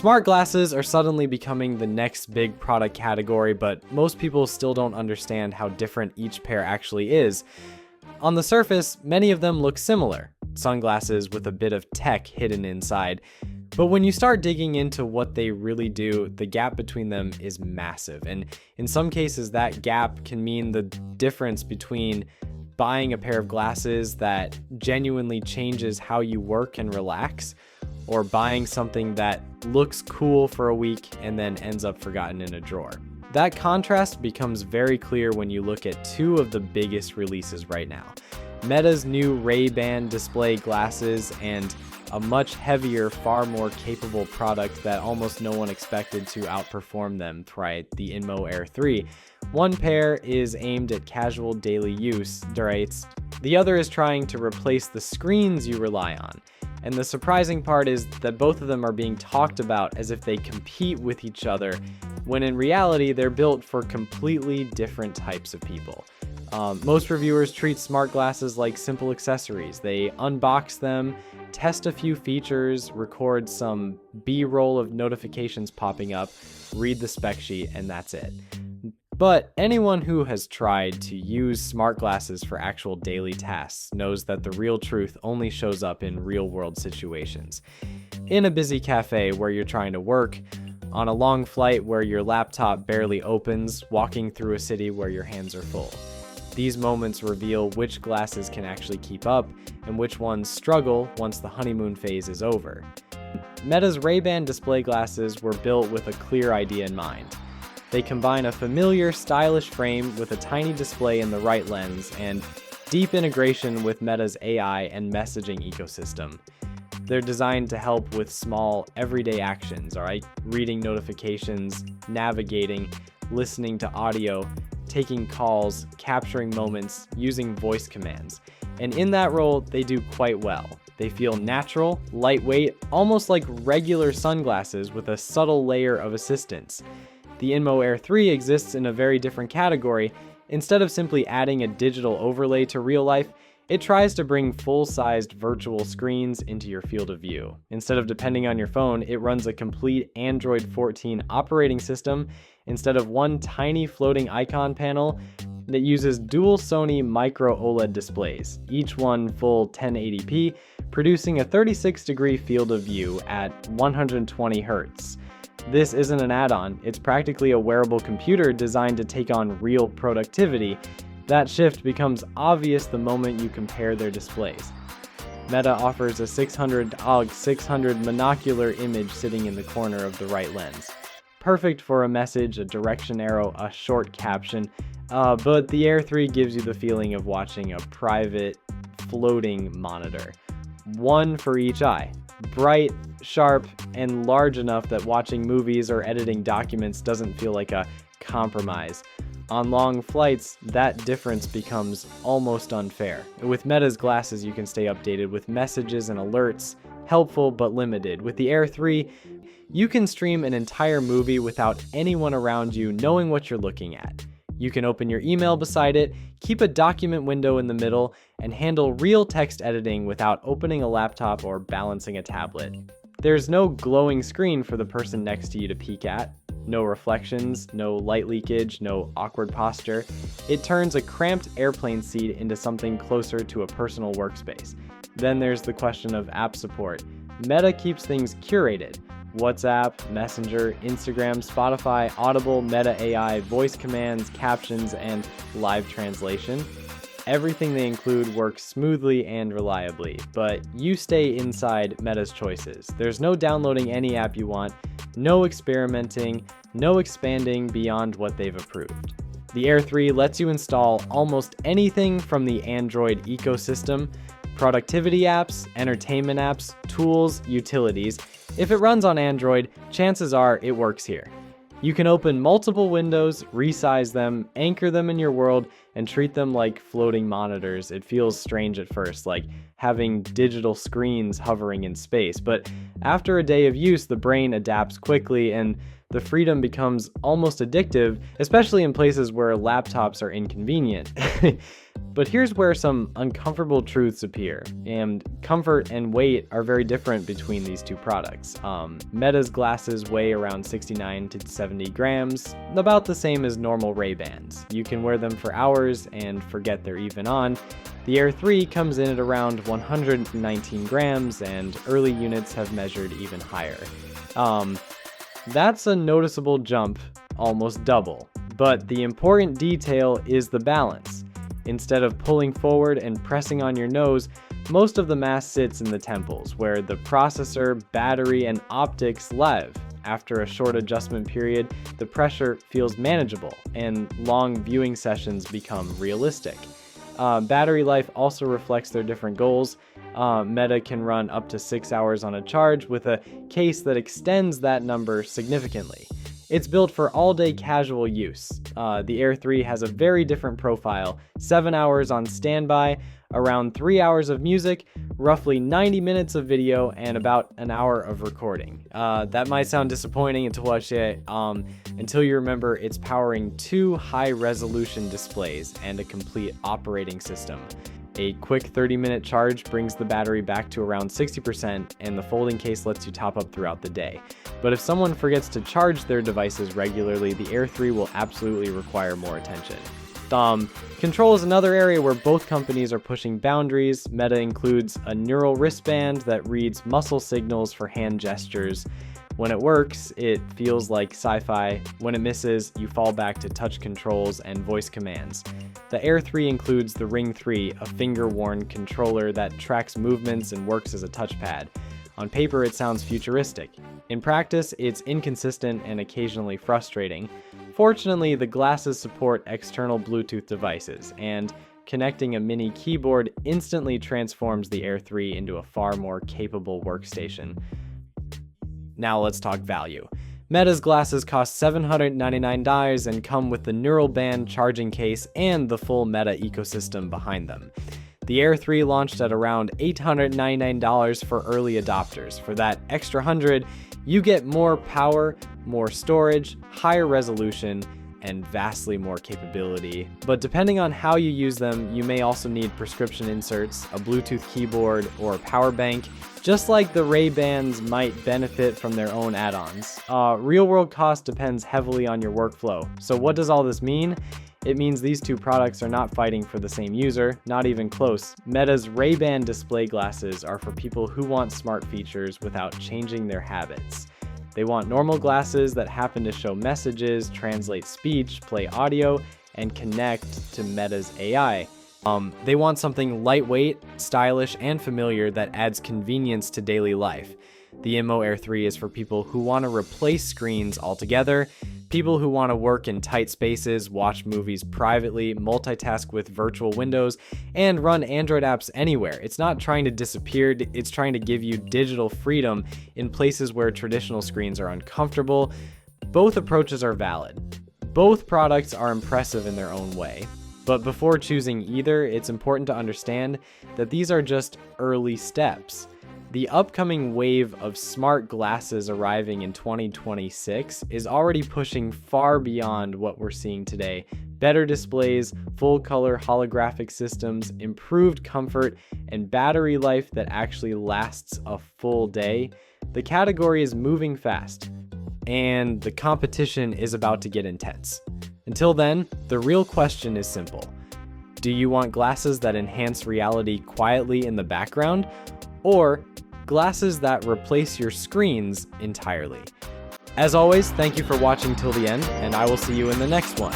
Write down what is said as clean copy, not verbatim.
Smart glasses are suddenly becoming the next big product category, but most people still don't understand how different each pair actually is. On the surface, many of them look similar, sunglasses with a bit of tech hidden inside. But when you start digging into what they really do, the gap between them is massive. And in some cases, that gap can mean the difference between buying a pair of glasses that genuinely changes how you work and relax, or buying something that looks cool for a week and then ends up forgotten in a drawer. That contrast becomes very clear when you look at two of the biggest releases right now. Meta's new Ray-Ban display glasses and a much heavier, far more capable product that almost no one expected to outperform them, right? The Inmo Air 3. One pair is aimed at casual daily use, right? The other is trying to replace the screens you rely on. And the surprising part is that both of them are being talked about as if they compete with each other, when in reality, they're built for completely different types of people. Most reviewers treat smart glasses like simple accessories. They unbox them, test a few features, record some B-roll of notifications popping up, read the spec sheet, and that's it. But anyone who has tried to use smart glasses for actual daily tasks knows that the real truth only shows up in real-world situations. In a busy cafe where you're trying to work, on a long flight where your laptop barely opens, walking through a city where your hands are full. These moments reveal which glasses can actually keep up and which ones struggle once the honeymoon phase is over. Meta's Ray-Ban display glasses were built with a clear idea in mind. They combine a familiar, stylish frame with a tiny display in the right lens and deep integration with Meta's AI and messaging ecosystem. They're designed to help with small, everyday actions, all right? Reading notifications, navigating, listening to audio, taking calls, capturing moments, using voice commands. And in that role, they do quite well. They feel natural, lightweight, almost like regular sunglasses with a subtle layer of assistance. The Inmo Air 3 exists in a very different category. Instead of simply adding a digital overlay to real life, it tries to bring full-sized virtual screens into your field of view. Instead of depending on your phone, it runs a complete Android 14 operating system instead of one tiny floating icon panel that uses dual Sony micro-OLED displays, each one full 1080p, producing a 36-degree field of view at 120 Hz. This isn't an add-on, it's practically a wearable computer designed to take on real productivity. That shift becomes obvious the moment you compare their displays. Meta offers a 600 AUG 600 monocular image sitting in the corner of the right lens. Perfect for a message, a direction arrow, a short caption, but the Air 3 gives you the feeling of watching a private, floating monitor. One for each eye. Bright, sharp, and large enough that watching movies or editing documents doesn't feel like a compromise. On long flights, that difference becomes almost unfair. With Meta's glasses, you can stay updated with messages and alerts, helpful but limited. With the Air 3, you can stream an entire movie without anyone around you knowing what you're looking at. You can open your email beside it, keep a document window in the middle, and handle real text editing without opening a laptop or balancing a tablet. There's no glowing screen for the person next to you to peek at. No reflections, no light leakage, no awkward posture. It turns a cramped airplane seat into something closer to a personal workspace. Then there's the question of app support. Meta keeps things curated. WhatsApp, Messenger, Instagram, Spotify, Audible, Meta AI, voice commands, captions, and live translation. Everything they include works smoothly and reliably, but you stay inside Meta's choices. There's no downloading any app you want, no experimenting, no expanding beyond what they've approved. The Air 3 lets you install almost anything from the Android ecosystem: productivity apps, entertainment apps, tools, utilities. If it runs on Android, chances are it works here. You can open multiple windows, resize them, anchor them in your world, and treat them like floating monitors. It feels strange at first, like having digital screens hovering in space, but after a day of use, the brain adapts quickly and the freedom becomes almost addictive, especially in places where laptops are inconvenient. But here's where some uncomfortable truths appear, and comfort and weight are very different between these two products. Meta's glasses weigh around 69 to 70 grams, about the same as normal Ray-Bans. You can wear them for hours and forget they're even on. The Air 3 comes in at around 119 grams, and early units have measured even higher. That's a noticeable jump, almost double. But the important detail is the balance. Instead of pulling forward and pressing on your nose, most of the mass sits in the temples, where the processor, battery, and optics live. After a short adjustment period, the pressure feels manageable, and long viewing sessions become realistic. Battery life also reflects their different goals. Meta can run up to 6 hours on a charge with a case that extends that number significantly. It's built for all-day casual use. The Air 3 has a very different profile: 7 hours on standby, around 3 hours of music, roughly 90 minutes of video, and about an hour of recording. That might sound disappointing until you remember it's powering 2 high-resolution displays and a complete operating system. A quick 30-minute charge brings the battery back to around 60%, and the folding case lets you top up throughout the day. But if someone forgets to charge their devices regularly, the Air 3 will absolutely require more attention. Control is another area where both companies are pushing boundaries. Meta includes a neural wristband that reads muscle signals for hand gestures. When it works, it feels like sci-fi. When it misses, you fall back to touch controls and voice commands. The Air 3 includes the Ring 3, a finger-worn controller that tracks movements and works as a touchpad. On paper, it sounds futuristic. In practice, it's inconsistent and occasionally frustrating. Fortunately, the glasses support external Bluetooth devices, and connecting a mini keyboard instantly transforms the Air 3 into a far more capable workstation. Now let's talk value. Meta's glasses cost $799 and come with the neural band charging case and the full Meta ecosystem behind them. The Air 3 launched at around $899 for early adopters. For that extra $100, you get more power, more storage, higher resolution, and vastly more capability. But depending on how you use them, you may also need prescription inserts, a Bluetooth keyboard, or a power bank, just like the Ray-Bans might benefit from their own add-ons. Real-world cost depends heavily on your workflow. So what does all this mean? It means these two products are not fighting for the same user, not even close. Meta's Ray-Ban display glasses are for people who want smart features without changing their habits. They want normal glasses that happen to show messages, translate speech, play audio, and connect to Meta's AI. They want something lightweight, stylish, and familiar that adds convenience to daily life. The Inmo Air 3 is for people who want to replace screens altogether, people who want to work in tight spaces, watch movies privately, multitask with virtual windows, and run Android apps anywhere. It's not trying to disappear, it's trying to give you digital freedom in places where traditional screens are uncomfortable. Both approaches are valid. Both products are impressive in their own way. But before choosing either, it's important to understand that these are just early steps. The upcoming wave of smart glasses arriving in 2026 is already pushing far beyond what we're seeing today. Better displays, full-color holographic systems, improved comfort, and battery life that actually lasts a full day. The category is moving fast, and the competition is about to get intense. Until then, the real question is simple. Do you want glasses that enhance reality quietly in the background, or glasses that replace your screens entirely? As always, thank you for watching till the end, and I will see you in the next one.